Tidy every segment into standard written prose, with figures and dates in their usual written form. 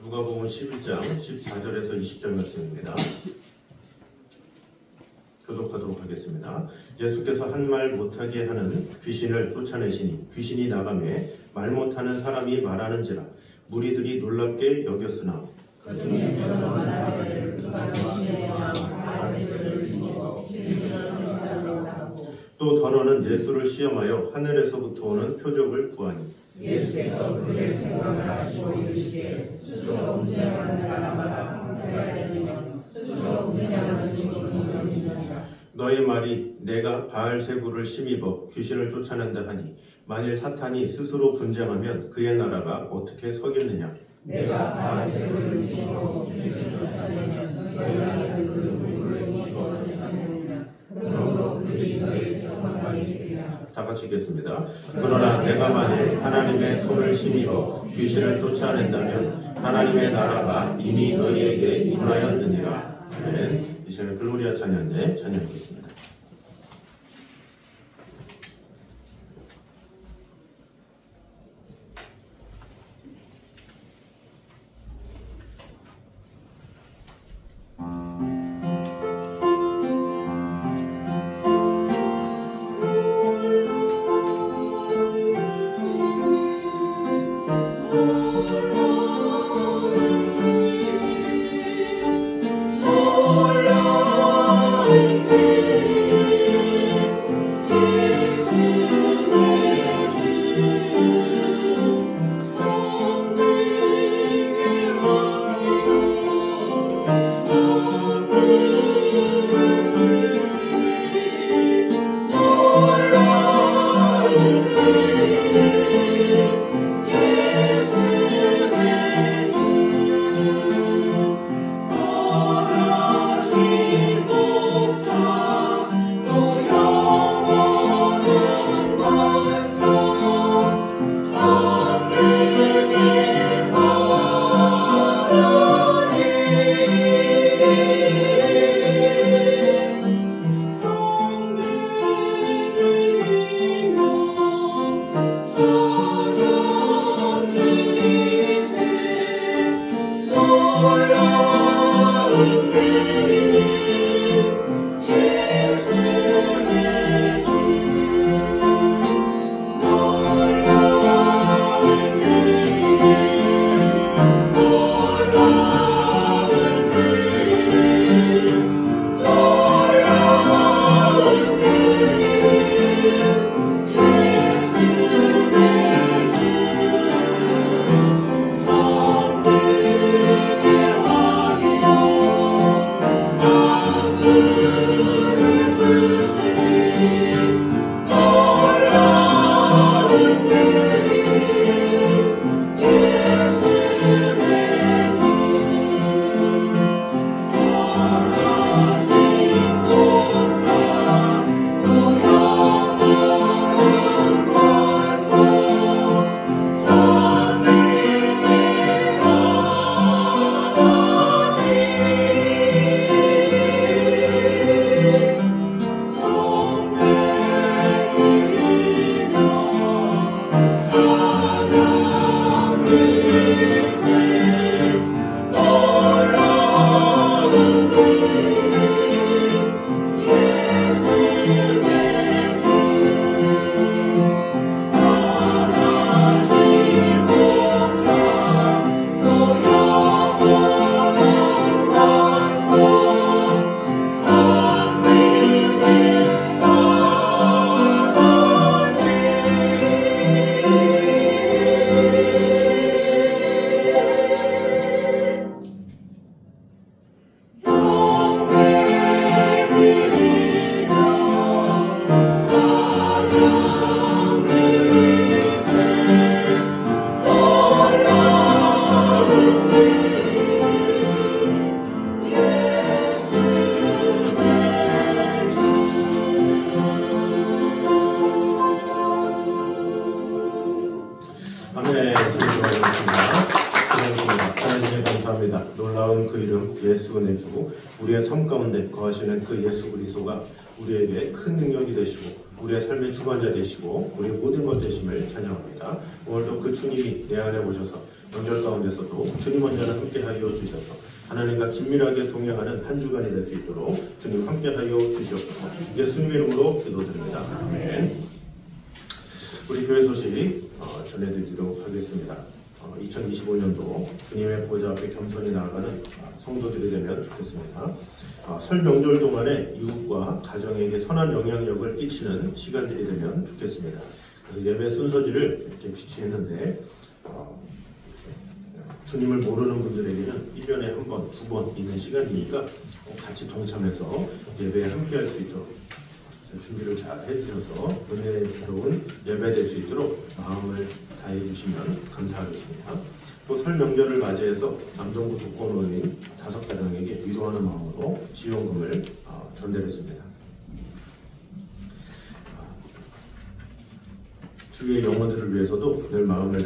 누가복음 11장 14절에서 20절 말씀입니다. 교독하도록 하겠습니다. 예수께서 한 말 못하게 하는 귀신을 쫓아내시니 귀신이 나가매 말 못하는 사람이 말하는지라 무리들이 놀랍게 여겼으나 또 더러는 예수를 시험하여 하늘에서부터 오는 표적을 구하니 예수께서 그들의 생각을 아시고 이르시되 스스로 운전하는 사람마다 공부해야 되면 스스로 운전하는 인정이니라. 너희 말이 내가 바알세부를 힘입어 귀신을 쫓아낸다 하니 만일 사탄이 스스로 분쟁하면 그의 나라가 어떻게 서겠느냐. 내가 바알세부를 힘입어 귀신을 쫓아내면 너희가 그 누구를 힘입어 쫓아내느냐. 그러므로 그들이 너희 책망하게 되리라. 다 같이 읽겠습니다. 그러나 내가 만일 하나님의 손을 힘입어 귀신을 쫓아낸다면 하나님의 나라가 이미 너희에게 임하였느니라. 아멘. 이 시간에 글로리아 찬양대 찬양하겠습니다. 놀라운 그 이름 예수 내주고 우리의 삶 가운데 거하시는 그 예수 그리스도가 우리에게 큰 능력이 되시고 우리의 삶의 주관자 되시고 우리의 모든 것 되심을 찬양합니다. 오늘도 그 주님이 내 안에 오셔서 명절 가운데서도 주님 혼자는 함께하여 주셔서 하나님과 긴밀하게 동행하는 한 주간이 될 수 있도록 주님 함께하여 주시옵소서. 예수님의 이름으로 기도드립니다. 아멘. 우리 교회 소식 전해드리도록 하겠습니다. 2025년도 주님의 보좌 앞에 겸손히 나아가는 성도들이 되면 좋겠습니다. 설 명절 동안에 이웃과 가정에게 선한 영향력을 끼치는 시간들이 되면 좋겠습니다. 그래서 예배 순서지를 이렇게 비치했는데 주님을 모르는 분들에게는 1년에 한 번, 두 번 있는 시간이니까 같이 동참해서 예배에 함께할 수 있도록 준비를 잘 해주셔서 은혜로운 예배 될 수 있도록 마음을 다해 주시면 감사하겠습니다. 또 설 명절을 맞이해서 남정부 독거노인 5가정에게 위로하는 마음으로 지원금을 전달했습니다. 주의 영혼들을 위해서도 늘 마음을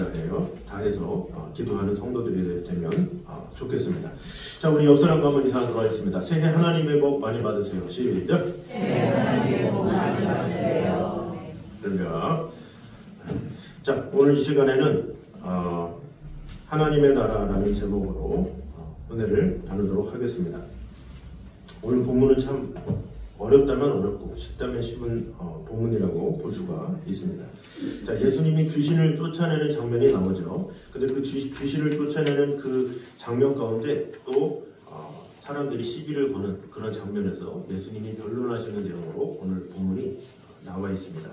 다해서 기도하는 성도들이 되면 좋겠습니다. 자, 우리 옆사람과 한번 인사하도록 하겠습니다. 새해 하나님의 복 많이 받으세요. 시작. 새해 하나님의 복 많이 받으세요. 그러면 자, 오늘 이 시간에는 하나님의 나라라는 제목으로 은혜를 나누도록 하겠습니다. 오늘 본문은 참 어렵다면 어렵고 쉽다면 쉽은 본문이라고 볼 수가 있습니다. 자, 예수님이 귀신을 쫓아내는 장면이 나오죠. 근데 그 귀신을 쫓아내는 그 장면 가운데 또 사람들이 시비를 거는 그런 장면에서 예수님이 변론하시는 내용으로 오늘 본문이 나와 있습니다.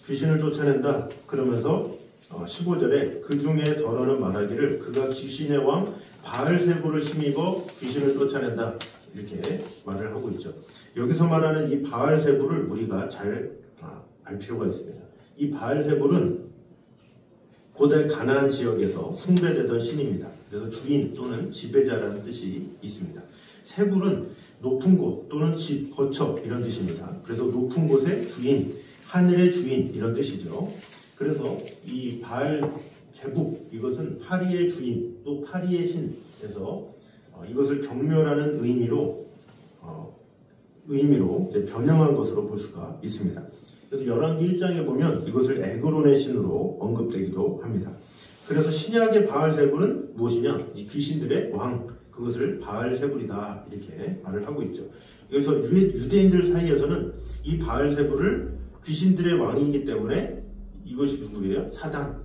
귀신을 쫓아낸다 그러면서 15절에 그 중에 더러는 말하기를 그가 귀신의 왕 바알세불을 힘입어 귀신을 쫓아낸다 이렇게 말을 하고 있죠. 여기서 말하는 이 바알세불을 우리가 잘 알 필요가 있습니다. 이 바알세불은 고대 가나안 지역에서 숭배되던 신입니다. 그래서 주인 또는 지배자라는 뜻이 있습니다. 세불은 높은 곳 또는 집, 거처 이런 뜻입니다. 그래서 높은 곳의 주인, 하늘의 주인 이런 뜻이죠. 그래서 이 바알제북 이것은 파리의 주인 또 파리의 신에서 이것을 경멸하는 의미로 변형한 것으로 볼 수가 있습니다. 그래서 열왕기 1장에 보면 이것을 에그론의 신으로 언급되기도 합니다. 그래서 신약의 바알세불은 무엇이냐? 이 귀신들의 왕, 그것을 바알세불이다 이렇게 말을 하고 있죠. 여기서 유대인들 사이에서는 이 바알세불을 귀신들의 왕이기 때문에 이것이 누구예요? 사단,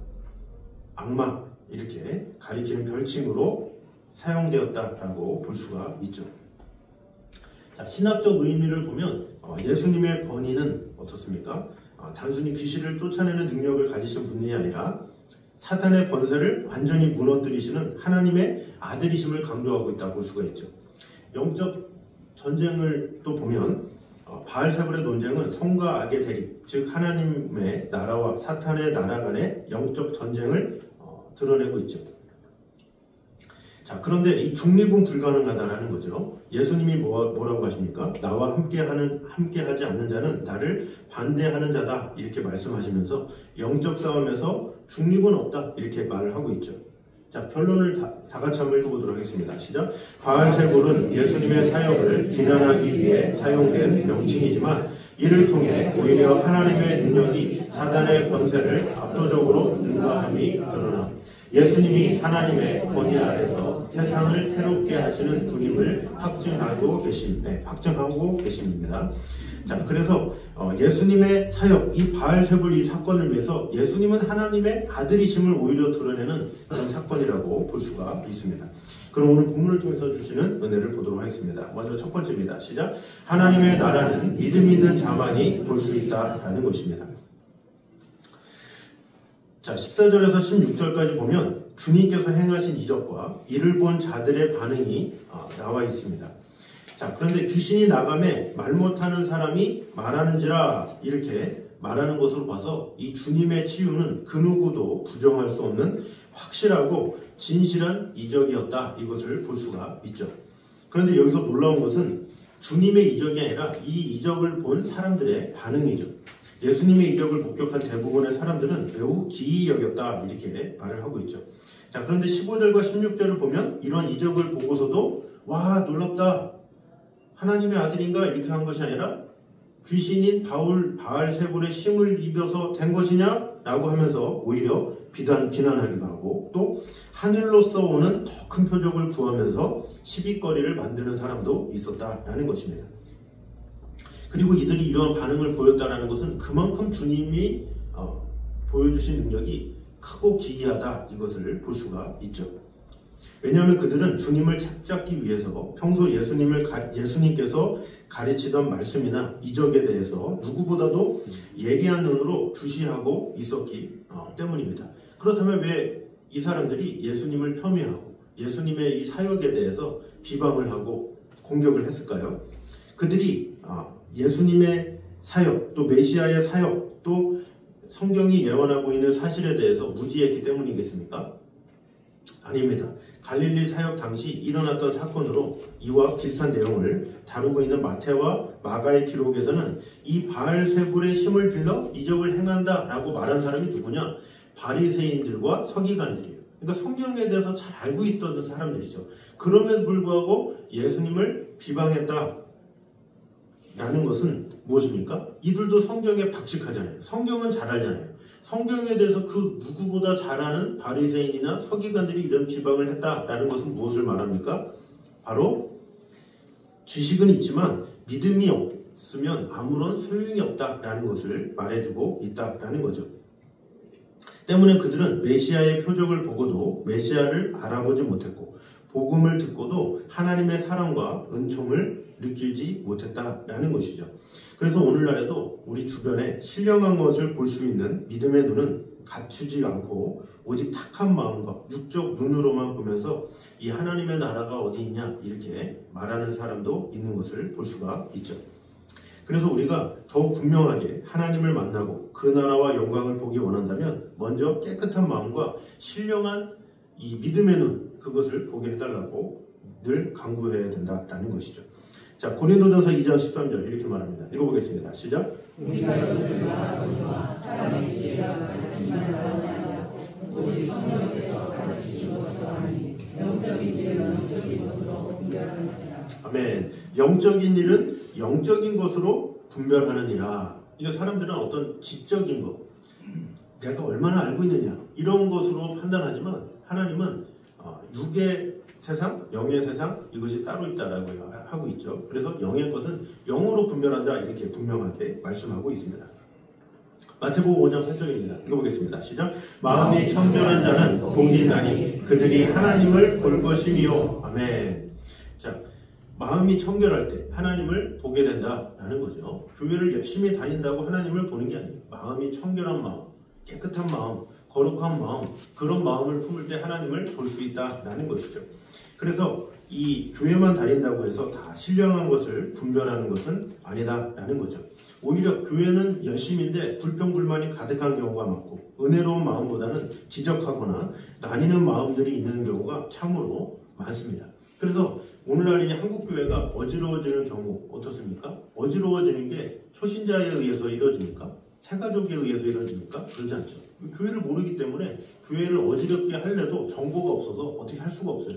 악마 이렇게 가리키는 별칭으로 사용되었다라고 볼 수가 있죠. 자, 신학적 의미를 보면 예수님의 권위는 어떻습니까? 단순히 귀신을 쫓아내는 능력을 가지신 분이 아니라 사탄의 권세를 완전히 무너뜨리시는 하나님의 아들이심을 강조하고 있다고 볼 수가 있죠. 영적 전쟁을 또 보면 바알세불의 논쟁은 성과 악의 대립, 즉 하나님의 나라와 사탄의 나라 간의 영적 전쟁을 드러내고 있죠. 자, 그런데 이 중립은 불가능하다라는 거죠. 예수님이 뭐라고 하십니까? 나와 함께하지 않는 자는 나를 반대하는 자다 이렇게 말씀하시면서 영적 싸움에서 중립은 없다 이렇게 말을 하고 있죠. 자, 결론을 다 같이 한번 읽어보도록 하겠습니다. 시작. 바알세불은 예수님의 사역을 비난하기 위해 사용된 명칭이지만 이를 통해 오히려 하나님의 능력이 사단의 권세를 압도적으로 능가함이 드러나 예수님이 하나님의 권위 아래서 세상을 새롭게 하시는 분임을 확증하고 계십니다. 자, 그래서 예수님의 사역, 이 바알세불 이 사건을 위해서 예수님은 하나님의 아들이심을 오히려 드러내는 그런 사건이라고 볼 수가 있습니다. 그럼 오늘 본문을 통해서 주시는 은혜를 보도록 하겠습니다. 먼저 첫 번째입니다. 시작. 하나님의 나라는 믿음 있는 자만이 볼 수 있다라는 것입니다. 자, 14절에서 16절까지 보면 주님께서 행하신 이적과 이를 본 자들의 반응이 나와 있습니다. 자, 그런데 귀신이 나감에 말 못하는 사람이 말하는지라 이렇게 말하는 것으로 봐서 이 주님의 치유는 그 누구도 부정할 수 없는 확실하고 진실한 이적이었다 이것을 볼 수가 있죠. 그런데 여기서 놀라운 것은 주님의 이적이 아니라 이 이적을 본 사람들의 반응이죠. 예수님의 이적을 목격한 대부분의 사람들은 매우 기이 여겼다 이렇게 말을 하고 있죠. 자, 그런데 15절과 16절을 보면 이런 이적을 보고서도 와 놀랍다 하나님의 아들인가 이렇게 한 것이 아니라 귀신인 바알세불의 힘을 입어서 된 것이냐? 라고 하면서 오히려 비난하기도 하고 또 하늘로서 오는 더 큰 표적을 구하면서 시비거리를 만드는 사람도 있었다라는 것입니다. 그리고 이들이 이러한 반응을 보였다는 것은 그만큼 주님이 보여주신 능력이 크고 기이하다 이것을 볼 수가 있죠. 왜냐하면 그들은 주님을 잡기 위해서 평소 예수님께서 가르치던 말씀이나 이적에 대해서 누구보다도 예리한 눈으로 주시하고 있었기 때문입니다. 그렇다면 왜 이 사람들이 예수님을 폄훼하고 예수님의 이 사역에 대해서 비방을 하고 공격을 했을까요? 그들이 예수님의 사역, 또 메시아의 사역, 또 성경이 예언하고 있는 사실에 대해서 무지했기 때문이겠습니까? 아닙니다. 갈릴리 사역 당시 일어났던 사건으로 이와 비슷한 내용을 다루고 있는 마태와 마가의 기록에서는 이 바알세불의 힘을 빌려 이적을 행한다 라고 말한 사람이 누구냐? 바리새인들과 서기관들이에요. 그러니까 성경에 대해서 잘 알고 있었던 사람들이죠. 그럼에도 불구하고 예수님을 비방했다 라는 것은 무엇입니까? 이들도 성경에 박식하잖아요. 성경은 잘 알잖아요. 성경에 대해서 그 누구보다 잘 아는 바리새인이나 서기관들이 이런 비방을 했다라는 것은 무엇을 말합니까? 바로 지식은 있지만 믿음이 없으면 아무런 소용이 없다라는 것을 말해주고 있다라는 거죠. 때문에 그들은 메시아의 표적을 보고도 메시아를 알아보지 못했고 복음을 듣고도 하나님의 사랑과 은총을 느끼지 못했다라는 것이죠. 그래서 오늘날에도 우리 주변에 신령한 것을 볼 수 있는 믿음의 눈은 갖추지 않고 오직 탁한 마음과 육적 눈으로만 보면서 이 하나님의 나라가 어디 있냐 이렇게 말하는 사람도 있는 것을 볼 수가 있죠. 그래서 우리가 더욱 분명하게 하나님을 만나고 그 나라와 영광을 보기 원한다면 먼저 깨끗한 마음과 신령한 이 믿음의 눈 그것을 보게 해달라고 늘 강구해야 된다라는 것이죠. 자, 고린도전서 2장 13절 이렇게 말합니다. 읽어보겠습니다. 시작. 우리가 이것을 말하거니와 사람의 지혜가 가르치지 말아야 오직 성령께서 가르치신 것으로 하니 영적인 일은 영적인 것으로 분별하느니라. 아멘. 영적인 일은 영적인 것으로 분별하느니라. 이거 사람들은 어떤 지적인 것, 내가 얼마나 알고 있느냐 이런 것으로 판단하지만 하나님은 육의 세상, 영의 세상 이것이 따로 있다라고 하고 있죠. 그래서 영의 것은 영으로 분별한다 이렇게 분명하게 말씀하고 있습니다. 마태복음 5장 8절입니다. 읽어보겠습니다. 시작. 마음이 청결한 자는 복이 있나니 그들이 하나님을 볼 것이니요. 아멘. 자, 마음이 청결할 때 하나님을 보게 된다라는 거죠. 교회를 열심히 다닌다고 하나님을 보는 게 아니에요. 마음이 청결한 마음, 깨끗한 마음, 거룩한 마음, 그런 마음을 품을 때 하나님을 볼 수 있다라는 것이죠. 그래서 이 교회만 다닌다고 해서 다 신령한 것을 분별하는 것은 아니다라는 거죠. 오히려 교회는 열심인데 불평불만이 가득한 경우가 많고 은혜로운 마음보다는 지적하거나 나뉘는 마음들이 있는 경우가 참으로 많습니다. 그래서 오늘날 이 한국교회가 어지러워지는 경우 어떻습니까? 어지러워지는 게 초신자에 의해서 이루어집니까? 새가족에 의해서 이루어집니까? 그러지 않죠. 교회를 모르기 때문에 교회를 어지럽게 하려도 정보가 없어서 어떻게 할 수가 없어요.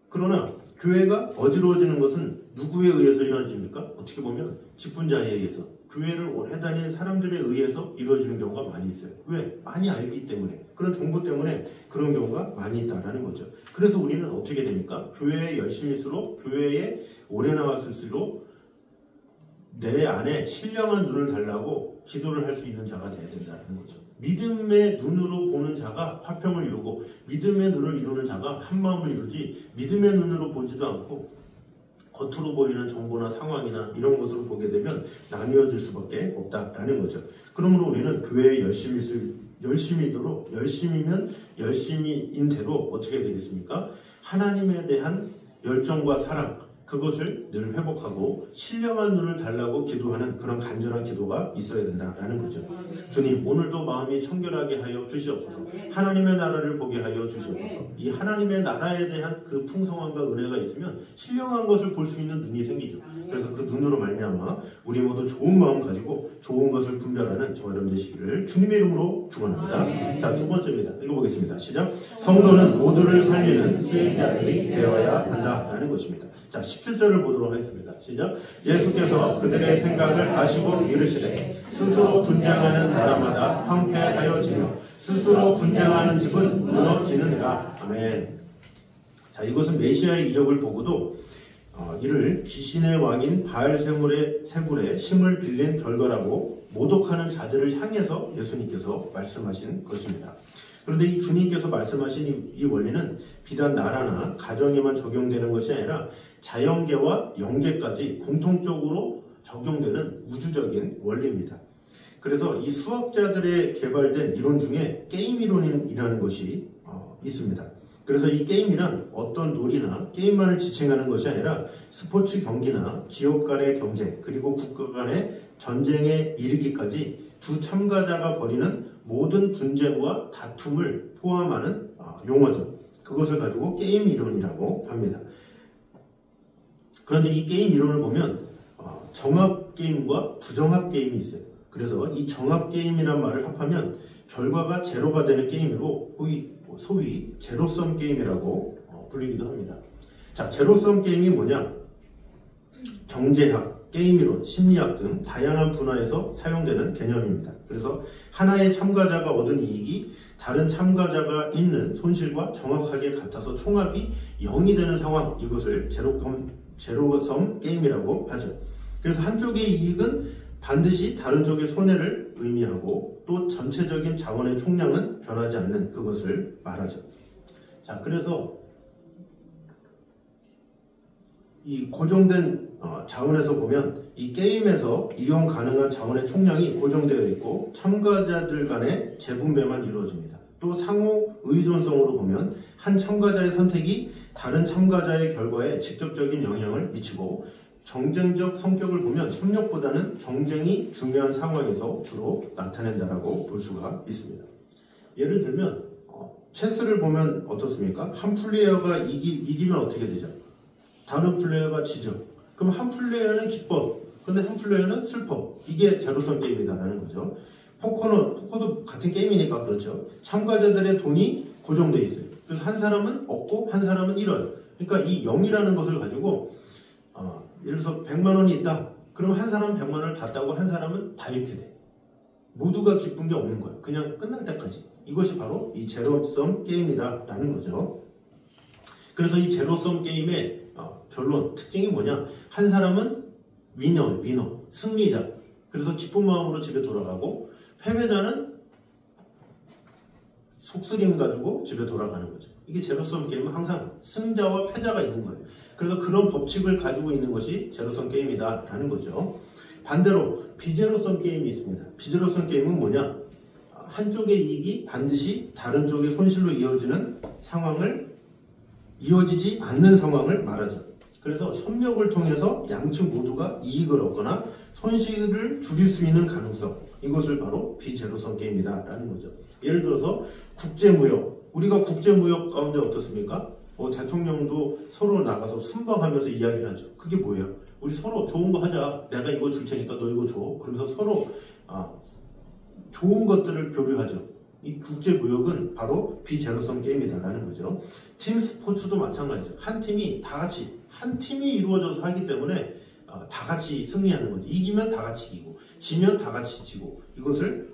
그러나 교회가 어지러워지는 것은 누구에 의해서 이루어집니까? 어떻게 보면 직분자에 의해서, 교회를 오래 다닌 사람들에 의해서 이루어지는 경우가 많이 있어요. 왜? 많이 알기 때문에, 그런 정보 때문에 그런 경우가 많이 있다는 거죠. 그래서 우리는 어떻게 됩니까? 교회에 열심일수록, 교회에 오래 나왔을수록 내 안에 신령한 눈을 달라고 기도를 할 수 있는 자가 되어야 된다는 거죠. 믿음의 눈으로 보는 자가 화평을 이루고 믿음의 눈을 이루는 자가 한마음을 이루지 믿음의 눈으로 보지도 않고 겉으로 보이는 정보나 상황이나 이런 것으로 보게 되면 나뉘어질 수밖에 없다라는 거죠. 그러므로 우리는 교회에 열심이도록 열심이면 열심인 대로 어떻게 되겠습니까? 하나님에 대한 열정과 사랑 그것을 늘 회복하고 신령한 눈을 달라고 기도하는 그런 간절한 기도가 있어야 된다라는 거죠. 주님, 오늘도 마음이 청결하게 하여 주시옵소서. 하나님의 나라를 보게 하여 주시옵소서. 이 하나님의 나라에 대한 그 풍성함과 은혜가 있으면 신령한 것을 볼 수 있는 눈이 생기죠. 그래서 그 눈으로 말미암아 우리 모두 좋은 마음 가지고 좋은 것을 분별하는 저와 여러분 되시기를 주님의 이름으로 축원합니다. 자, 두 번째입니다. 읽어보겠습니다. 시작. 성도는 모두를 살리는 수행자들이 되어야 한다라는 것입니다. 자, 17절을 보도록 하겠습니다. 시작. 예수께서 그들의 생각을 아시고 이르시되 스스로 분쟁하는 나라마다 황폐하여지며 스스로 분쟁하는 집은 무너지느니라. 아멘. 자, 이것은 메시아의 이적을 보고도 이를 귀신의 왕인 바알세불의 힘을 빌린 결과라고 모독하는 자들을 향해서 예수님께서 말씀하신 것입니다. 그런데 이 주님께서 말씀하신 이 원리는 비단 나라나 가정에만 적용되는 것이 아니라 자연계와 영계까지 공통적으로 적용되는 우주적인 원리입니다. 그래서 이 수학자들의 개발된 이론 중에 게임 이론이라는 것이 있습니다. 그래서 이 게임이란 어떤 놀이나 게임만을 지칭하는 것이 아니라 스포츠 경기나 기업 간의 경쟁 그리고 국가 간의 전쟁에 이르기까지 두 참가자가 벌이는 모든 분쟁과 다툼을 포함하는 용어죠. 그것을 가지고 게임 이론이라고 합니다. 그런데 이 게임 이론을 보면 정합 게임과 부정합 게임이 있어요. 그래서 이 정합 게임이란 말을 합하면 결과가 제로가 되는 게임으로 소위 제로섬 게임이라고 불리기도 합니다. 자, 제로섬 게임이 뭐냐? 경제학, 게임이론, 심리학 등 다양한 분야에서 사용되는 개념입니다. 그래서 하나의 참가자가 얻은 이익이 다른 참가자가 있는 손실과 정확하게 같아서 총합이 0이 되는 상황, 이것을 제로섬 게임이라고 하죠. 그래서 한쪽의 이익은 반드시 다른 쪽의 손해를 의미하고 또 전체적인 자원의 총량은 변하지 않는 그것을 말하죠. 자, 그래서 이 고정된 자원에서 보면 이 게임에서 이용 가능한 자원의 총량이 고정되어 있고 참가자들 간의 재분배만 이루어집니다. 또 상호 의존성으로 보면 한 참가자의 선택이 다른 참가자의 결과에 직접적인 영향을 미치고 경쟁적 성격을 보면 협력보다는 경쟁이 중요한 상황에서 주로 나타낸다라고 볼 수가 있습니다. 예를 들면 체스를 보면 어떻습니까? 한 플레이어가 이기면 어떻게 되죠? 다른 플레이어가 지죠. 그럼 한 플레이어는 기뻐. 근데 한 플레이어는 슬퍼. 이게 제로섬 게임이다라는 거죠. 포커도 같은 게임이니까 그렇죠. 참가자들의 돈이 고정되어 있어요. 그래서 한 사람은 얻고 한 사람은 잃어요. 그러니까 이 0이라는 것을 가지고 예를 들어서 100만 원이 있다. 그럼 한 사람은 100만 원을 다 따고 한 사람은 다 잃게 돼. 모두가 기쁜 게 없는 거예요. 그냥 끝날 때까지. 이것이 바로 이 제로섬 게임이다라는 거죠. 그래서 이 제로섬 게임의 결론, 특징이 뭐냐? 한 사람은 위너, 승리자. 그래서 기쁜 마음으로 집에 돌아가고 패배자는 속쓰림 가지고 집에 돌아가는 거죠. 이게 제로섬 게임은 항상 승자와 패자가 있는 거예요. 그래서 그런 법칙을 가지고 있는 것이 제로섬 게임이다라는 거죠. 반대로 비제로섬 게임이 있습니다. 비제로섬 게임은 뭐냐? 한쪽의 이익이 반드시 다른 쪽의 손실로 이어지지 않는 상황을 말하죠. 그래서 협력을 통해서 양측 모두가 이익을 얻거나 손실을 줄일 수 있는 가능성, 이것을 바로 비제로섬 게임이다라는 거죠. 예를 들어서 국제무역, 우리가 국제무역 가운데 어떻습니까? 대통령도 서로 나가서 순방하면서 이야기를 하죠. 그게 뭐예요? 우리 서로 좋은 거 하자. 내가 이거 줄 테니까 너 이거 줘. 그러면서 서로 좋은 것들을 교류하죠. 이 국제무역은 바로 비제로섬 게임이다라는 거죠. 팀 스포츠도 마찬가지죠. 한 팀이 이루어져서 하기 때문에 다 같이 승리하는 거죠. 이기면 다 같이 이기고 지면 다 같이 지고, 이것을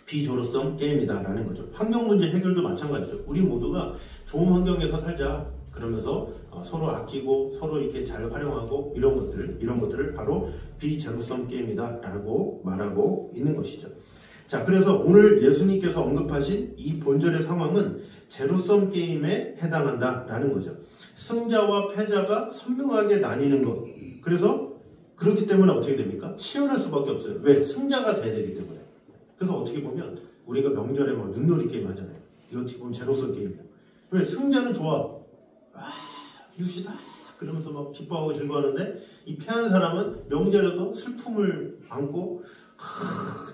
비제로섬 게임이다라는 거죠. 환경 문제 해결도 마찬가지죠. 우리 모두가 좋은 환경에서 살자. 그러면서 서로 아끼고 서로 이렇게 잘 활용하고 이런 것들을 바로 비제로섬 게임이다라고 말하고 있는 것이죠. 자, 그래서 오늘 예수님께서 언급하신 이 본절의 상황은 제로섬 게임에 해당한다라는 거죠. 승자와 패자가 선명하게 나뉘는 것. 그래서 그렇기 때문에 어떻게 됩니까? 치열할 수밖에 없어요. 왜? 승자가 돼야 되기 때문에. 그래서 어떻게 보면 우리가 명절에 막 윷놀이 게임 하잖아요. 이거 어떻게 보면 제로섬 게임이에요. 왜? 승자는 좋아. 유시다. 그러면서 막 기뻐하고 즐거워하는데 이 패한 사람은 명절에도 슬픔을 안고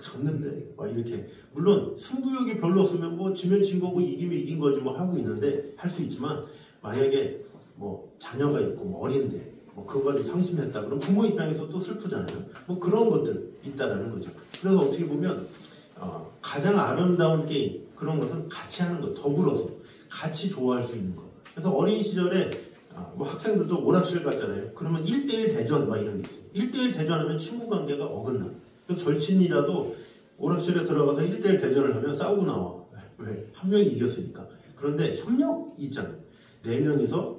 졌는데 막 이렇게, 물론 승부욕이 별로 없으면 뭐 지면 진 거고 이기면 이긴 거지 뭐 하고 있는데 할 수 있지만, 만약에 뭐 자녀가 있고 뭐 어린데 뭐 그거 가지고 상심했다 그럼 부모 입장에서 또 슬프잖아요. 뭐 그런 것들 있다라는 거죠. 그래서 어떻게 보면 가장 아름다운 게임 그런 것은 같이 하는 거, 더불어서 같이 좋아할 수 있는 거. 그래서 어린 시절에 뭐 학생들도 오락실 갔잖아요. 그러면 1대1 대전 막 이런 게 있어요. 1대1 대전하면 친구 관계가 어긋나. 그 절친이라도 오락실에 들어가서 1대1 대전을 하면 싸우고 나와. 왜? 한 명이 이겼으니까. 그런데 협력이 있잖아요. 4명이서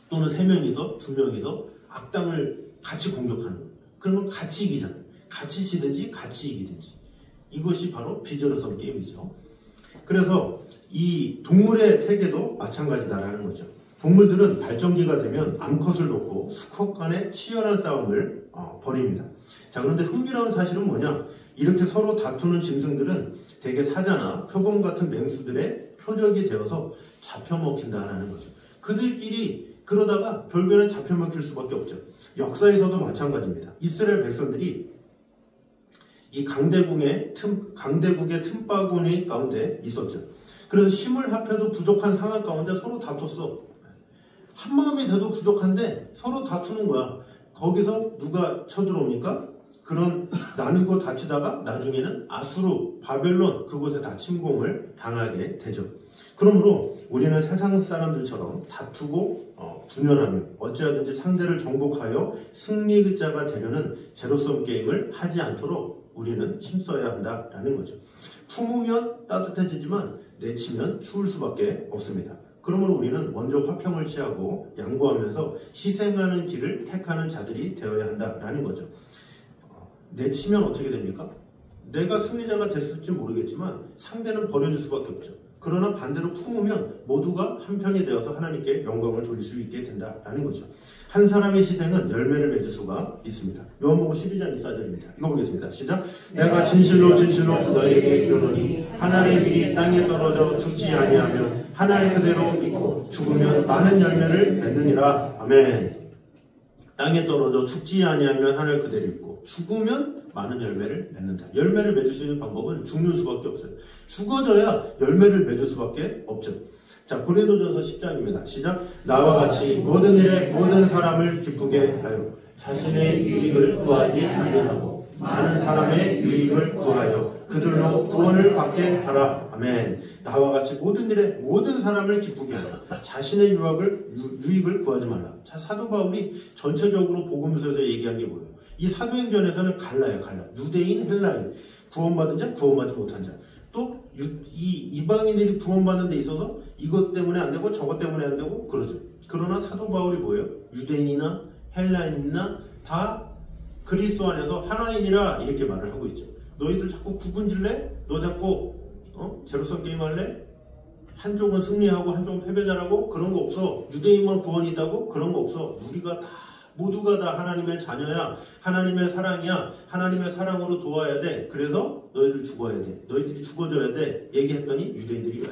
또는 3명이서 2명이서 악당을 같이 공격하는 거예요. 그러면 같이 이기잖아요. 같이 지든지 같이 이기든지. 이것이 바로 비저러성 게임이죠. 그래서 이 동물의 세계도 마찬가지다라는 거죠. 동물들은 발정기가 되면 암컷을 놓고 수컷 간의 치열한 싸움을 벌입니다. 자, 그런데 흥미로운 사실은 뭐냐? 이렇게 서로 다투는 짐승들은 대개 사자나 표범 같은 맹수들의 표적이 되어서 잡혀먹힌다라는 거죠. 그들끼리 그러다가 결국에는 잡혀먹힐 수밖에 없죠. 역사에서도 마찬가지입니다. 이스라엘 백성들이 이 강대국의 틈바구니 가운데 있었죠. 그래서 힘을 합해도 부족한 상황 가운데 서로 다퉜어. 한 마음이 돼도 부족한데 서로 다투는 거야. 거기서 누가 쳐들어오니까 그런 나누고 다투다가 나중에는 아수르, 바벨론 그곳에 다 침공을 당하게 되죠. 그러므로 우리는 세상 사람들처럼 다투고 분열하며 어찌하든지 상대를 정복하여 승리자가 되려는 제로섬 게임을 하지 않도록 우리는 힘써야 한다라는 거죠. 품으면 따뜻해지지만 내치면 추울 수밖에 없습니다. 그러므로 우리는 먼저 화평을 취하고 양보하면서 희생하는 길을 택하는 자들이 되어야 한다라는 거죠. 내치면 어떻게 됩니까? 내가 승리자가 됐을지 모르겠지만 상대는 버려질 수밖에 없죠. 그러나 반대로 품으면 모두가 한편이 되어서 하나님께 영광을 돌릴 수 있게 된다라는 거죠. 한 사람의 희생은 열매를 맺을 수가 있습니다. 요한복음 12장 24절입니다. 이거 보겠습니다. 시작. 내가 진실로 너에게 이르노니 하나님의 밀이 땅에 떨어져 죽지 아니하면 하나를 그대로 믿고 죽으면 많은 열매를 맺느니라. 아멘. 땅에 떨어져 죽지 아니하면 하나를 그대로 믿고 죽으면 많은 열매를 맺는다. 열매를 맺을 수 있는 방법은 죽는 수밖에 없어요. 죽어져야 열매를 맺을 수밖에 없죠. 자, 고린도전서 10장입니다. 시작. 나와 같이 모든 일에 모든 사람을 기쁘게 하여 자신의 유익을 구하지 아니하고 많은 사람의 유익을 구하여 그들로 구원을 받게 하라. 아멘. 나와 같이 모든 일에 모든 사람을 기쁘게 하여 자신의 유익을 구하지 말라. 자, 사도 바울이 전체적으로 복음서에서 얘기한 게 뭐예요? 이 사도행전에서는 갈라. 유대인, 헬라인, 구원받은 자, 구원받지 못한 자. 또 이 이방인들이 구원받는 데 있어서 이것 때문에 안 되고 저것 때문에 안 되고 그러죠. 그러나 사도 바울이 뭐예요? 유대인이나 헬라인이나 다 그리스도 안에서 하나이니라 이렇게 말을 하고 있죠. 너희들 자꾸 구분질래? 너 자꾸 제로섬 게임 할래? 한쪽은 승리하고 한쪽은 패배자라고? 그런 거 없어. 유대인만 구원이 있다고? 그런 거 없어. 우리가 다 모두가 다 하나님의 자녀야. 하나님의 사랑이야. 하나님의 사랑으로 도와야 돼. 그래서 너희들 죽어야 돼. 너희들이 죽어져야 돼. 얘기했더니 유대인들이 왜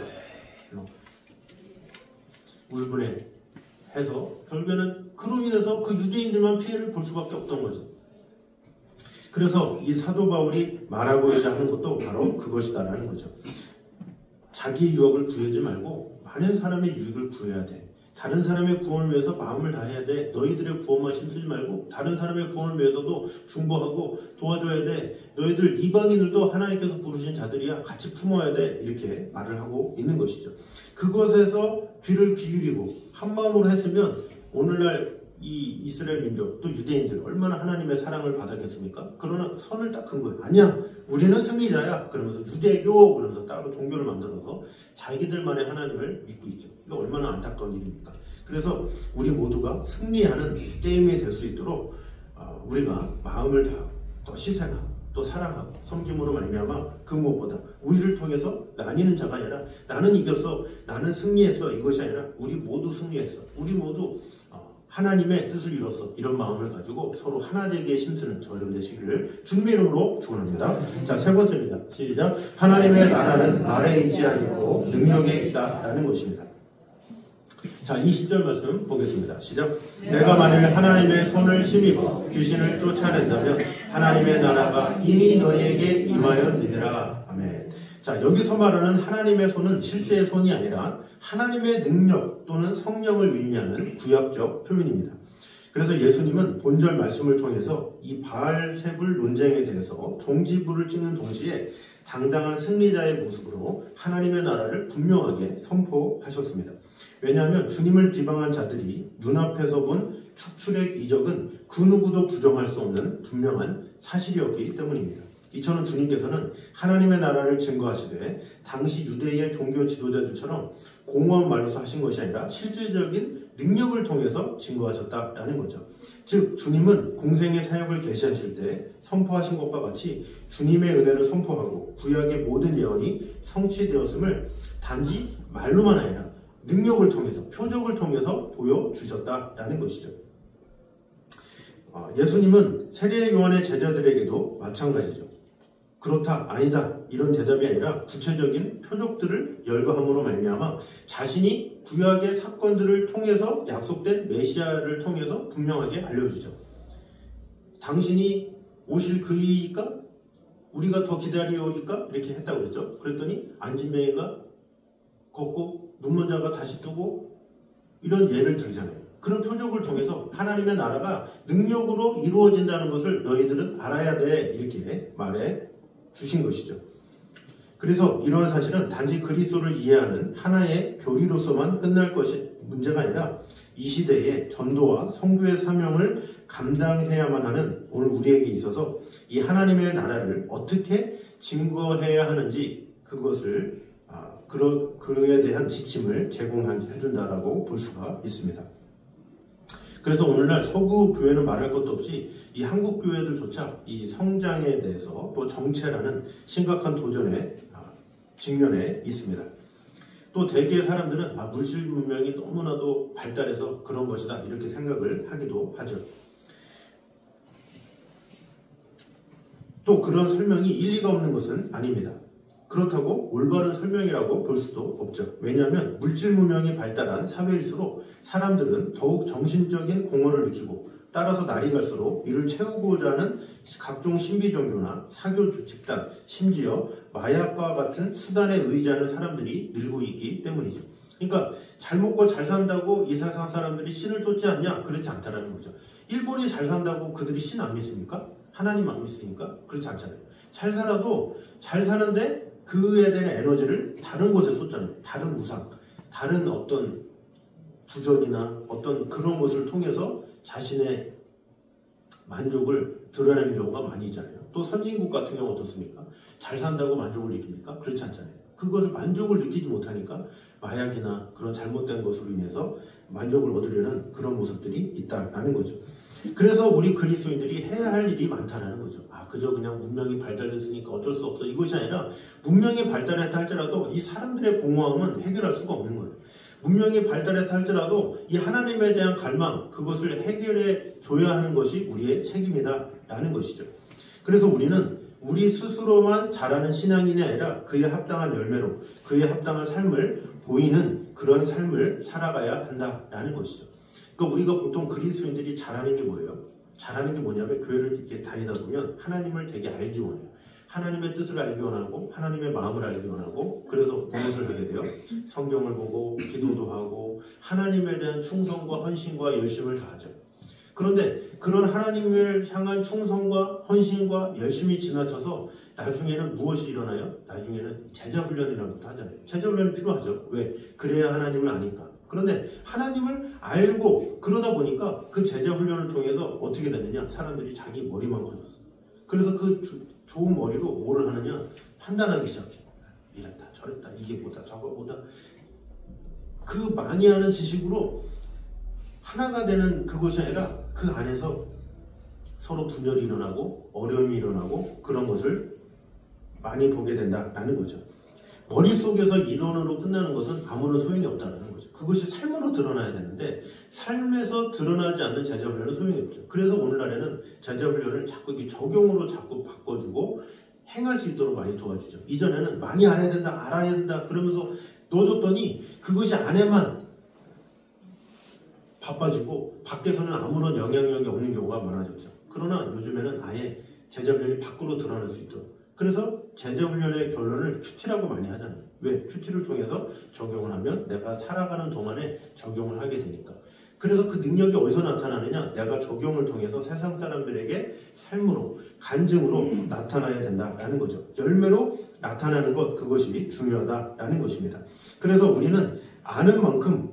울분해 해서 결국에는 그로 인해서 그 유대인들만 피해를 볼 수밖에 없던 거죠. 그래서 이 사도 바울이 말하고자 하는 것도 바로 그것이다라는 거죠. 자기 유익을 구하지 말고 많은 사람의 유익을 구해야 돼. 다른 사람의 구원을 위해서 마음을 다해야 돼. 너희들의 구원만 힘쓰지 말고 다른 사람의 구원을 위해서도 중보하고 도와줘야 돼. 너희들 이방인들도 하나님께서 부르신 자들이야. 같이 품어야 돼. 이렇게 말을 하고 있는 것이죠. 그것에서 귀를 기울이고 한 마음으로 했으면 오늘날 이 이스라엘 민족 또 유대인들 얼마나 하나님의 사랑을 받았겠습니까? 그러나 선을 딱 큰 거예요. 아니야, 우리는 승리자야. 그러면서 유대교 그러면서 따로 종교를 만들어서 자기들만의 하나님을 믿고 있죠. 이거 얼마나 안타까운 일입니까? 그래서 우리 모두가 승리하는 게임이 될 수 있도록 우리가 마음을 다하고 또 희생하고 또 사랑하고 섬김으로 말미암아 그 무엇보다 우리를 통해서 나뉘는 자가 아니라 나는 이겼어, 나는 승리했어 이것이 아니라 우리 모두 승리했어. 우리 모두 하나님의 뜻을 이뤘어. 이런 마음을 가지고 서로 하나 되게 힘쓰는 저 여러분 되시기를 주님의 이름으로 축원합니다. 자, 세 번째입니다. 시작. 하나님의 나라는 말에 있지 않고 능력에 있다라는 것입니다. 자, 20절 말씀 보겠습니다. 시작. 내가 만일 하나님의 손을 힘입어 귀신을 쫓아낸다면 하나님의 나라가 이미 너희에게 임하였느니라. 아멘. 자, 여기서 말하는 하나님의 손은 실제의 손이 아니라 하나님의 능력 또는 성령을 의미하는 구약적 표현입니다. 그래서 예수님은 본절 말씀을 통해서 이 바알세불 논쟁에 대해서 종지부를 찍는 동시에 당당한 승리자의 모습으로 하나님의 나라를 분명하게 선포하셨습니다. 왜냐하면 주님을 비방한 자들이 눈앞에서 본 축출의 이적은 그 누구도 부정할 수 없는 분명한 사실이었기 때문입니다. 이처럼 주님께서는 하나님의 나라를 증거하시되 당시 유대의 종교 지도자들처럼 공허한 말로서 하신 것이 아니라 실질적인 능력을 통해서 증거하셨다라는 거죠. 즉 주님은 공생의 사역을 계시하실 때 선포하신 것과 같이 주님의 은혜를 선포하고 구약의 모든 예언이 성취되었음을 단지 말로만 아니라 능력을 통해서 표적을 통해서 보여주셨다라는 것이죠. 예수님은 세례 요한의 제자들에게도 마찬가지죠. 그렇다, 아니다 이런 대답이 아니라 구체적인 표적들을 열거함으로 말미암아 자신이 구약의 사건들을 통해서 약속된 메시아를 통해서 분명하게 알려주죠. 당신이 오실 그이니까 우리가 더 기다리오니까 이렇게 했다고 그랬죠. 그랬더니 안진뱅이가 걷고 눈먼 자가 다시 뜨고 이런 예를 들잖아요. 그런 표적을 통해서 하나님의 나라가 능력으로 이루어진다는 것을 너희들은 알아야 돼 이렇게 말해 주신 것이죠. 그래서 이러한 사실은 단지 그리스도를 이해하는 하나의 교리로서만 끝날 것이 문제가 아니라 이 시대의 전도와 선교의 사명을 감당해야만 하는 오늘 우리에게 있어서 이 하나님의 나라를 어떻게 증거해야 하는지 그것을 그에 대한 지침을 제공해준다라고 볼 수가 있습니다. 그래서 오늘날 서구 교회는 말할 것도 없이 이 한국 교회들조차 이 성장에 대해서 또 정체라는 심각한 도전에 직면해 있습니다. 또 대개의 사람들은 물질 문명이 너무나도 발달해서 그런 것이다 이렇게 생각을 하기도 하죠. 또 그런 설명이 일리가 없는 것은 아닙니다. 그렇다고 올바른 설명이라고 볼 수도 없죠. 왜냐하면 물질 문명이 발달한 사회일수록 사람들은 더욱 정신적인 공허를 느끼고 따라서 날이 갈수록 이를 채우고자 하는 각종 신비 종교나 사교 집단, 심지어 마약과 같은 수단에 의지하는 사람들이 늘고 있기 때문이죠. 그러니까 잘 먹고 잘 산다고 이 세상 사람들이 신을 쫓지 않냐? 그렇지 않다라는 거죠. 일본이 잘 산다고 그들이 신 안 믿습니까? 하나님 안 믿습니까? 그렇지 않잖아요. 잘 살아도 잘 사는데 그에 대한 에너지를 다른 곳에 쏟잖아요. 다른 우상, 다른 어떤 부전이나 어떤 그런 것을 통해서 자신의 만족을 드러내는 경우가 많이 있잖아요. 또 선진국 같은 경우 어떻습니까? 잘 산다고 만족을 느낍니까? 그렇지 않잖아요. 그것을 만족을 느끼지 못하니까 마약이나 그런 잘못된 것으로 인해서 만족을 얻으려는 그런 모습들이 있다라는 거죠. 그래서 우리 그리스도인들이 해야 할 일이 많다는 거죠. 그저 그냥 문명이 발달됐으니까 어쩔 수 없어 이것이 아니라 문명이 발달했다 할지라도 이 사람들의 공허함은 해결할 수가 없는 거예요. 문명이 발달했다 할지라도 이 하나님에 대한 갈망 그것을 해결해 줘야 하는 것이 우리의 책임이다 라는 것이죠. 그래서 우리는 우리 스스로만 잘하는 신앙인이 아니라 그에 합당한 열매로 그에 합당한 삶을 보이는 그런 삶을 살아가야 한다라는 것이죠. 그러니까 우리가 보통 그리스도인들이 잘하는 게 뭐예요? 잘하는 게 뭐냐면 교회를 이렇게 다니다 보면 하나님을 되게 알기 원해요. 하나님의 뜻을 알기 원하고 하나님의 마음을 알기 원하고 그래서 무엇을 하게 돼요? 성경을 보고 기도도 하고 하나님에 대한 충성과 헌신과 열심을 다하죠. 그런데 그런 하나님을 향한 충성과 헌신과 열심이 지나쳐서 나중에는 무엇이 일어나요? 나중에는 제자훈련이라는 것도 하잖아요. 제자훈련이 필요하죠. 왜? 그래야 하나님을 아니까. 그런데 하나님을 알고 그러다 보니까 그 제자훈련을 통해서 어떻게 되느냐? 사람들이 자기 머리만 커졌어. 그래서 그 좋은 머리로 뭘 하느냐? 판단하기 시작해. 이랬다 저랬다 이게 뭐다 저거 뭐다. 그 많이 하는 지식으로 하나가 되는 그것이 아니라 그 안에서 서로 분열이 일어나고 어려움이 일어나고 그런 것을 많이 보게 된다라는 거죠. 머릿속에서 이론으로 끝나는 것은 아무런 소용이 없다는 거죠. 그것이 삶으로 드러나야 되는데 삶에서 드러나지 않는 제자훈련은 소용이 없죠. 그래서 오늘날에는 제자훈련을 자꾸 이렇게 적용으로 자꾸 바꿔주고 행할 수 있도록 많이 도와주죠. 이전에는 많이 알아야 된다 알아야 된다 그러면서 넣어줬더니 그것이 안에만 바빠지고 밖에서는 아무런 영향력이 없는 경우가 많아졌죠. 그러나 요즘에는 아예 제자훈련이 밖으로 드러날 수 있도록 그래서 제자훈련의 결론을 큐티라고 많이 하잖아요. 왜? 큐티를 통해서 적용을 하면 내가 살아가는 동안에 적용을 하게 되니까. 그래서 그 능력이 어디서 나타나느냐? 내가 적용을 통해서 세상 사람들에게 삶으로, 간증으로 나타나야 된다라는 거죠. 열매로 나타나는 것, 그것이 중요하다라는 것입니다. 그래서 우리는 아는 만큼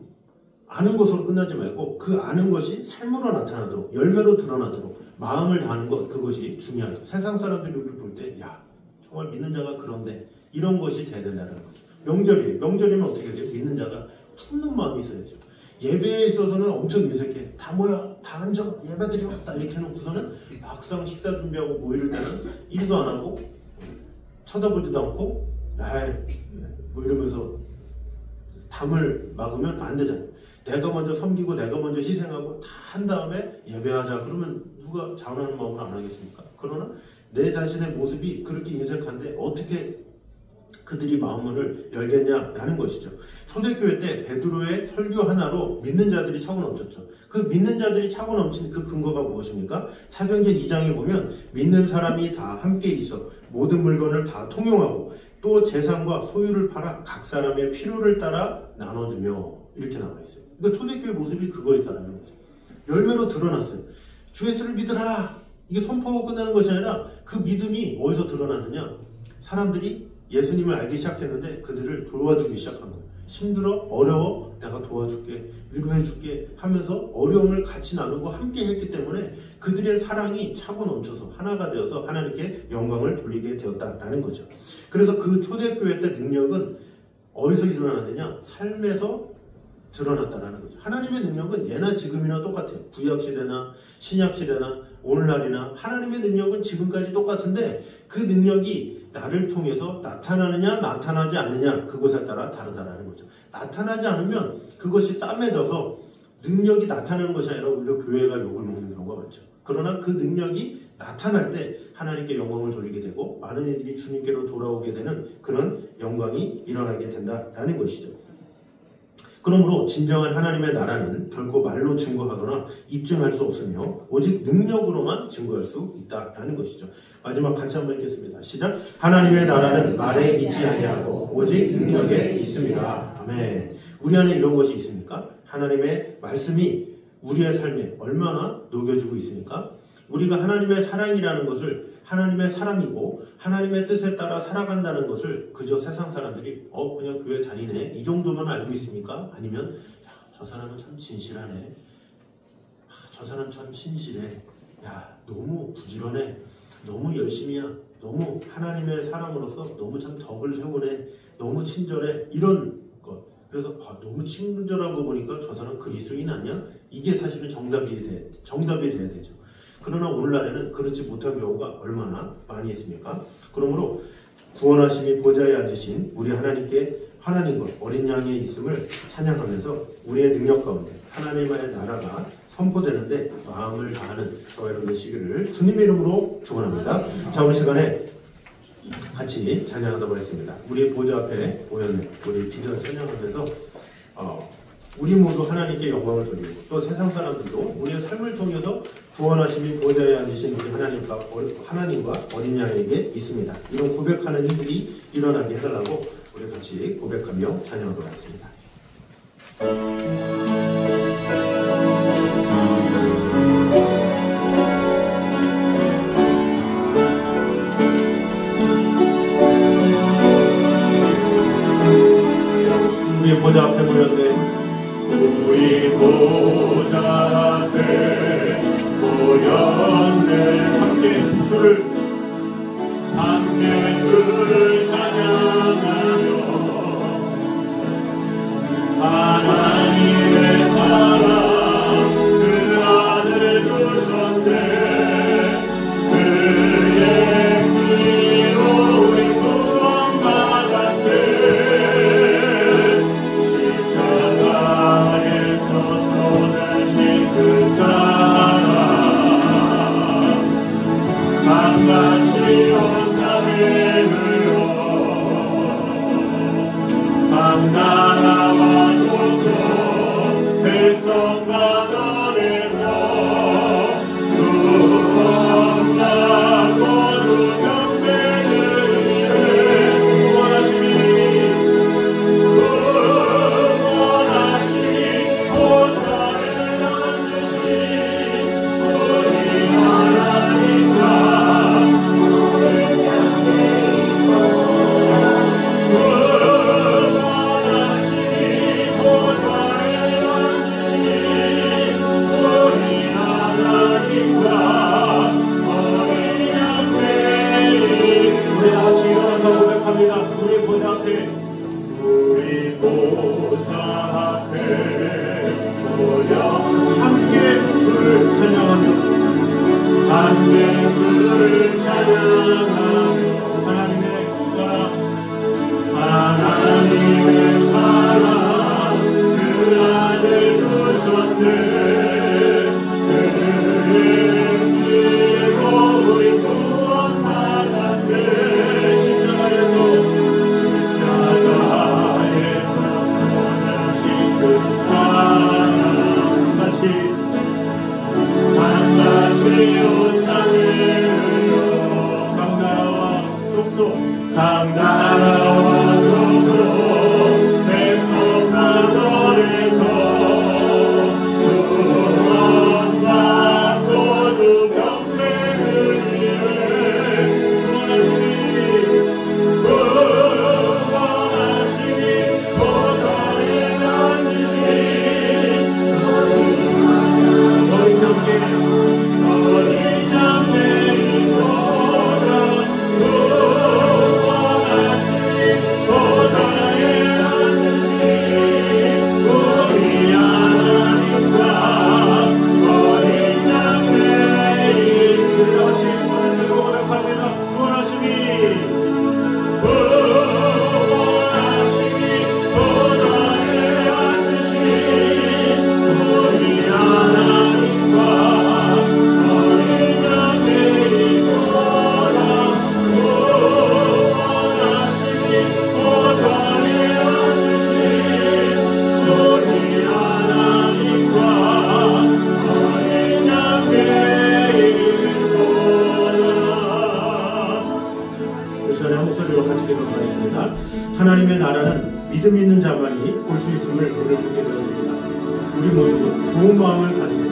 아는 것으로 끝나지 말고 그 아는 것이 삶으로 나타나도록, 열매로 드러나도록 마음을 다하는 것, 그것이 중요하죠. 세상 사람들이 우리를 볼 때 야, 정말 믿는 자가 그런데 이런 것이 돼야 된다는 거죠. 명절이에요. 명절이면 어떻게 돼요? 믿는 자가 품는 마음이 있어야죠. 예배에 있어서는 엄청 인색해. 다 모여, 다 앉아, 예배 드려, 딱 이렇게 해놓고서는 막상 식사 준비하고 모이를 때는 일도 안 하고 쳐다보지도 않고 뭐 이러면서 담을 막으면 안 되잖아요. 내가 먼저 섬기고 내가 먼저 희생하고 다 한 다음에 예배하자 그러면 누가 자원하는 마음으로 안 하겠습니까? 그러나 내 자신의 모습이 그렇게 인색한데 어떻게 그들이 마음문을 열겠냐라는 것이죠. 초대교회 때 베드로의 설교 하나로 믿는 자들이 차고 넘쳤죠. 그 믿는 자들이 차고 넘친 그 근거가 무엇입니까? 사도행전 2장에 보면 믿는 사람이 다 함께 있어 모든 물건을 다 통용하고 또 재산과 소유를 팔아 각 사람의 필요를 따라 나눠주며 이렇게 나와 있어요. 그러니까 초대교회 모습이 그거였다는 거죠. 열매로 드러났어요. 주 예수를 믿으라. 이게 선포하고 끝나는 것이 아니라 그 믿음이 어디서 드러나느냐? 사람들이 예수님을 알기 시작했는데 그들을 도와주기 시작한 거예요. 힘들어? 어려워? 내가 도와줄게. 위로해줄게 하면서 어려움을 같이 나누고 함께 했기 때문에 그들의 사랑이 차고 넘쳐서 하나가 되어서 하나님께 영광을 돌리게 되었다라는 거죠. 그래서 그 초대교회 때 능력은 어디서 일어나느냐? 삶에서 드러났다라는 거죠. 하나님의 능력은 예나 지금이나 똑같아요. 구약시대나 신약시대나 오늘날이나 하나님의 능력은 지금까지 똑같은데 그 능력이 나를 통해서 나타나느냐 나타나지 않느냐 그것에 따라 다르다라는 거죠. 나타나지 않으면 그것이 싸매져서 능력이 나타나는 것이 아니라 오히려 교회가 욕을 먹는 경우가 많죠. 그러나 그 능력이 나타날 때 하나님께 영광을 돌리게 되고 많은 이들이 주님께로 돌아오게 되는 그런 영광이 일어나게 된다라는 것이죠. 그러므로 진정한 하나님의 나라는 결코 말로 증거하거나 입증할 수 없으며 오직 능력으로만 증거할 수 있다라는 것이죠. 마지막 같이 한번 읽겠습니다. 시작. 하나님의 나라는 말에 있지 아니하고 오직 능력에 있습니다. 아멘. 우리 안에 이런 것이 있습니까? 하나님의 말씀이 우리의 삶에 얼마나 녹여주고 있습니까? 우리가 하나님의 사랑이라는 것을 하나님의 사람이고 하나님의 뜻에 따라 살아간다는 것을 그저 세상 사람들이 그냥 교회 다니네 이 정도만 알고 있습니까? 아니면 저 사람은 참 진실하네, 저 사람 참 신실해, 야 너무 부지런해, 너무 열심히야, 너무 하나님의 사람으로서 너무 참 덕을 세우네, 너무 친절해, 이런 것. 그래서 너무 친절한 거 보니까 저 사람 그리스도인 아니야? 이게 사실은 정답이 돼야 되죠. 그러나 오늘날에는 그렇지 못한 경우가 얼마나 많이 있습니까? 그러므로 구원하심이 보좌에 앉으신 우리 하나님께 하나님과 어린 양의 있음을 찬양하면서 우리의 능력 가운데 하나님의 나라가 선포되는데 마음을 다하는 저와 여러분 되시기를 주님의 이름으로 축원합니다. 자, 오늘 시간에 같이 찬양하도록 하겠습니다. 우리의 보좌 앞에 모였는 우리 기도를 찬양하면서 우리 모두 하나님께 영광을 돌리고 또 세상 사람들도 우리의 삶을 통해서 구원하심이 보좌에 앉으신 우리 하나님과 어린 양에게 있습니다. 이런 고백하는 일들이 일어나게 해달라고 우리 같이 고백하며 찬양하도록 하겠습니다. 우리 보좌 앞에 모였네. 우리 보좌 앞에 모였네. 함께 주를 찬양하며 하나님의 사랑 그 아들 주셨네. 그의 피로 우리 구원받았네. 십자가에서 손을 신 그 사랑 강같이 온 땅에 흘러 밤나라와 조선 백성과 너에서 구원받고 그 경배를 이래 구원하시니 보좌에 믿음 있는 자만이 볼 수 있음을 오늘 보게 되었습니다. 우리 모두 좋은 마음을 가지고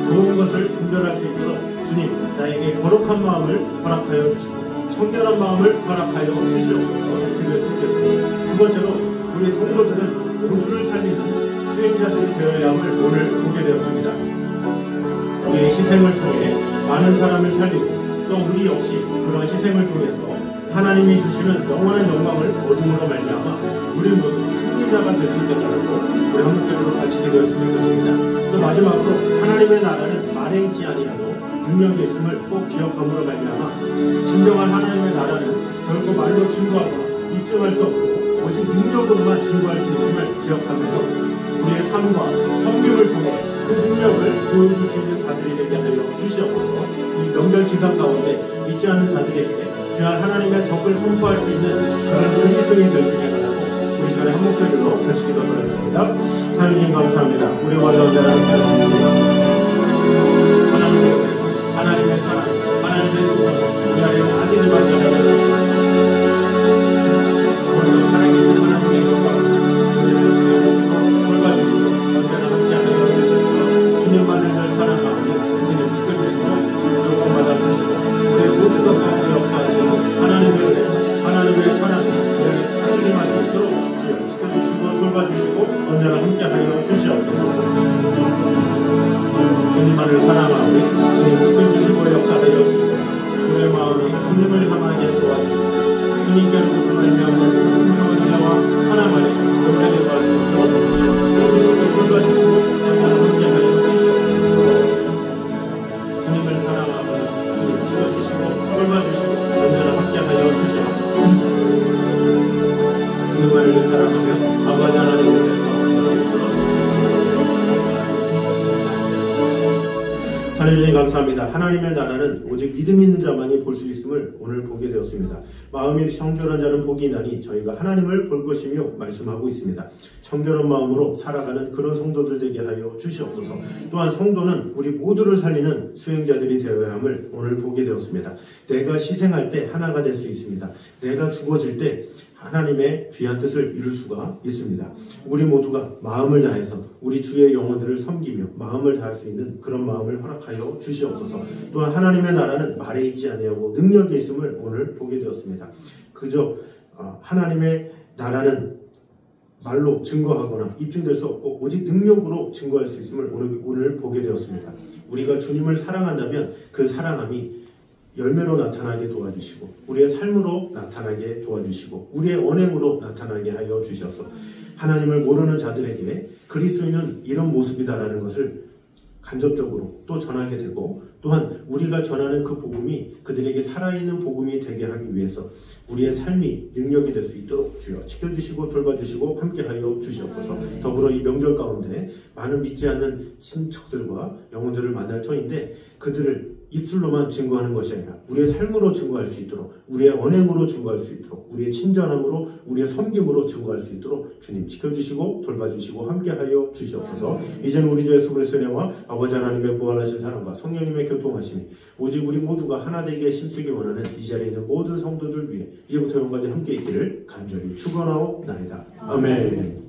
좋은 것을 분별할 수 있도록 주님 나에게 거룩한 마음을 허락하여 주시고 청결한 마음을 허락하여 주시옵소서 기도했습니다. 두 번째로 우리 성도들은 모두를 살리는 수행자들이 되어야 함을 오늘 보게 되었습니다. 우리의 희생을 통해 많은 사람을 살리고 또 우리 역시 그러한 희생을 통해서 하나님이 주시는 영원한 영광을 얻음으로 말미암아 우리 모두 승리자가 될 수 있겠다고 우리 한국교회로 같이 기도했으면 좋겠습니다. 또 마지막으로 하나님의 나라는 말에 있지 아니하고 능력이 있음을 꼭 기억함으로 말미암아 진정한 하나님의 나라는 결코 말로 증거하거나 입증할 수 없고 오직 능력으로만 증거할 수 있음을 기억하면서 우리의 삶과 섬김을 통해 그 능력을 보여줄 수 있는 자들이 되게 하여 주시옵소서. 이 명절 기간 가운데 믿지 않은 자들에게 주한 하나님의 덕을 선포할 수 있는 그런 의미성이 될 수 있게 하라고 우리 시간에 한 목소리로 같이 기도를 하겠습니다. 사장님 감사합니다. 우리 원로자를 함께하십니다. 하나님의 사랑, 하나님의 수고, 우리 안에 아들을 만나는 오늘도 살아계신 하나님의 영광 우리를 지켜주시고 돌봐주시고 언제나 함께하여 주셔서 주님만을 늘 사랑하고 주님 지켜주시고 영광받아 주시고 우리 모두가 가운데 역사하시고 하나님의 은혜, 하나님의 사랑이 우리에게 하늘이 말씀 있도록 주여 지켜주시고 돌봐주시고 언제나 함께하여 주시옵소서. 주님만을 사랑하오니 주님 지켜주시고 역사하여 주시고 우리의 마음이 주님을 향하게 도와주시고 주님께로부터 말미암는 풍성한 은혜와 사랑 안에 온전히 도와주시고 지켜주시고 돌봐주시고 언제나 함께하여 주시옵소서. 주님을 사랑하오니 주님 지켜주시고 돌봐주시고 언제나 함께하여 주시옵소서. 주님만을 사랑하며 아버지 하나님을 하나님 감사합니다. 하나님의 나라는 오직 믿음 있는 자만이 볼 수 있음을 오늘 보게 되었습니다. 마음이 청결한 자는 복이 있나니 저희가 하나님을 볼 것이며 말씀하고 있습니다. 청결한 마음으로 살아가는 그런 성도들 되게 하여 주시옵소서. 또한 성도는 우리 모두를 살리는 수행자들이 되어야 함을 오늘 보게 되었습니다. 내가 희생할 때 하나가 될 수 있습니다. 내가 죽어질 때 하나님의 귀한 뜻을 이룰 수가 있습니다. 우리 모두가 마음을 다해서 우리 주의 영혼들을 섬기며 마음을 다할 수 있는 그런 마음을 허락하여 주시옵소서. 또한 하나님의 나라는 말에 있지 아니하고 능력이 있음을 오늘 보게 되었습니다. 그저 하나님의 나라는 말로 증거하거나 입증될 수 없고 오직 능력으로 증거할 수 있음을 오늘 보게 되었습니다. 우리가 주님을 사랑한다면 그 사랑함이 열매로 나타나게 도와주시고 우리의 삶으로 나타나게 도와주시고 우리의 언행으로 나타나게 하여 주셔서 하나님을 모르는 자들에게 그리스도인은 이런 모습이다라는 것을 간접적으로 또 전하게 되고 또한 우리가 전하는 그 복음이 그들에게 살아있는 복음이 되게 하기 위해서 우리의 삶이 능력이 될 수 있도록 주여 지켜주시고 돌봐주시고 함께하여 주시옵소서. 더불어 이 명절 가운데 많은 믿지 않는 친척들과 영혼들을 만날 터인데 그들을 입술로만 증거하는 것이 아니라 우리의 삶으로 증거할 수 있도록 우리의 언행으로 증거할 수 있도록 우리의 친절함으로 우리의 섬김으로 증거할 수 있도록 주님 지켜주시고 돌봐주시고 함께하여 주시옵소서. 이제는 우리 주 예수 그리스도의 은혜와 아버지 하나님의 무한하신 사랑과 성령님의 교통하심이 오직 우리 모두가 하나 되게 힘쓰기 원하는 이 자리에 있는 모든 성도들 위해 이제부터 영까지 함께 있기를 간절히 축원하옵나이다. 아멘.